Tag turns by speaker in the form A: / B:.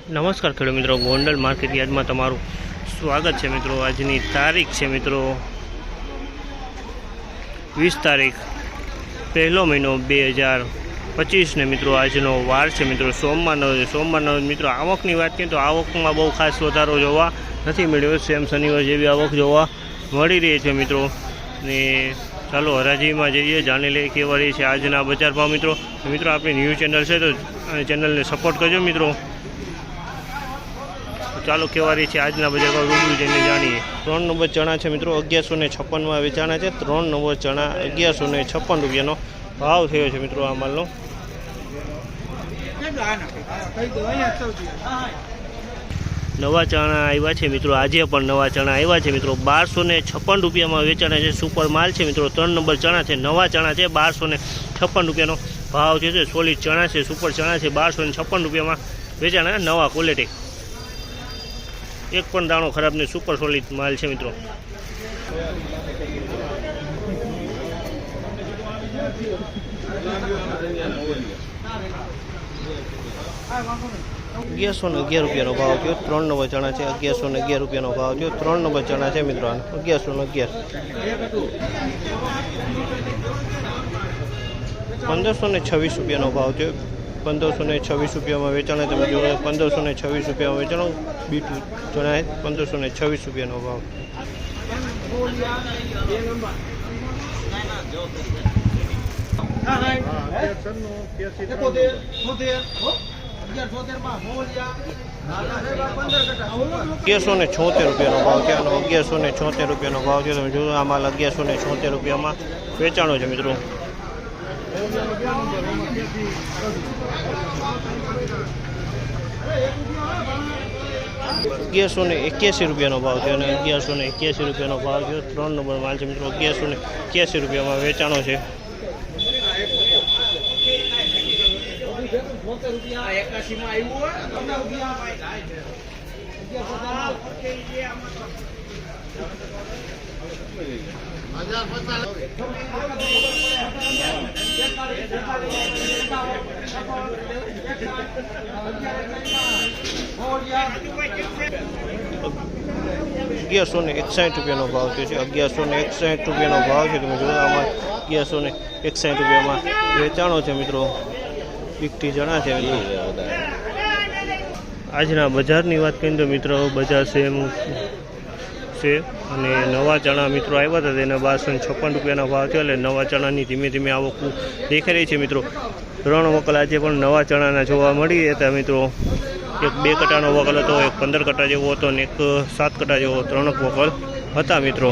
A: નમસ્કાર ખેડૂત મિત્રો, ગોંડલ માર્કેટ યાર્ડમાં તમારું સ્વાગત છે મિત્રો। આજની તારીખ છે મિત્રો 20 તારીખ પહેલો મહિનો 2025 ને મિત્રો આજનો વાર છે મિત્રો સોમવારનો મિત્રો આવકની વાત કરીએ તો આવકમાં બહુ ખાસ વધારો જોવા નથી મળ્યો। સેમ શનિવાર જેવી આવક જોવા મળી રહી છે મિત્રો। ને ચાલો હરાજીમાં જઈએ, જાણી લઈએ કેવા રહી છે આજના બજાર ભાવ મિત્રો। આપણી ન્યૂઝ ચેનલ છે તો ચેનલને સપોર્ટ કરજો મિત્રો। ચાલો કેવા રહી છે આજના બજાર ભાવ રૂબરૂ જઈને જાણીએ। 3 નંબર ચણા છે મિત્રો 1156 વેચાણા છે। 3 નંબર ચણા 1156 રૂપિયાનો ભાવ થયો છે મિત્રો। આ માલનો નવા ચણા આવ્યા છે મિત્રો, આજે પણ નવા ચણા આવ્યા છે મિત્રો। 1256 રૂપિયામાં વેચાણા છે। સુપર માલ છે મિત્રો। 3 નંબર ચણા છે, નવા ચણા છે। 1256 રૂપિયાનો ભાવ છે। સોલિડ ચણા છે, સુપર ચણા છે। 1256 રૂપિયામાં વેચાણા, નવા ક્વોલિટી, એક પણ દાણો ખરાબ નહીં, સુપર સોલિડ માલ છે મિત્રો। ₹1111 ભાવ થયો। 3 નંબર ચણા છે 1111 રૂપિયાનો ભાવ થયો। 3 નંબર ચણા છે મિત્રો 1111। 1526 રૂપિયાનો ભાવ થયો। 1526 રૂપિયામાં વેચાણ તમે જોવો, 1526 રૂપિયામાં વેચાણ। બીટું ચણા 1526 રૂપિયાનો ભાવ। ₹1176 રૂપિયાનો ભાવ છે અને 1176 રૂપિયાનો ભાવ છે તમે જોવો। આ માલ 1176 રૂપિયામાં વેચાણો છે મિત્રો। ₹1181 રૂપિયાનો ભાવ છે અને 1181 રૂપિયાનો ભાવ છે। 3 નંબર માલ છે મિત્રો 1181 રૂપિયામાં વેચાણો છે। ₹1161 રૂપિયાનો ભાવ છે। 1161 રૂપિયાનો ભાવ છે તમે જોવો। આમાં 1161 રૂપિયામાં વેચાણો છે મિત્રો। બીકટી ચણા છે મિત્રો। આજના બજારની વાત કરીએ તો મિત્રો બજાર સેમ છે અને નવા ચણા મિત્રો આવ્યા હતા તેના 1256 રૂપિયાના ભાવ છે। એટલે નવા ચણાની ધીમે ધીમે આવક દેખાઈ રહી છે મિત્રો। 3 વકલ આજે પણ નવા ચણાના જોવા મળી હતા મિત્રો। એક 2 કટાનો વકલ હતો, એક 15 કટા જેવો હતો અને એક 7 કટા જેવો 3 વકલ હતા મિત્રો।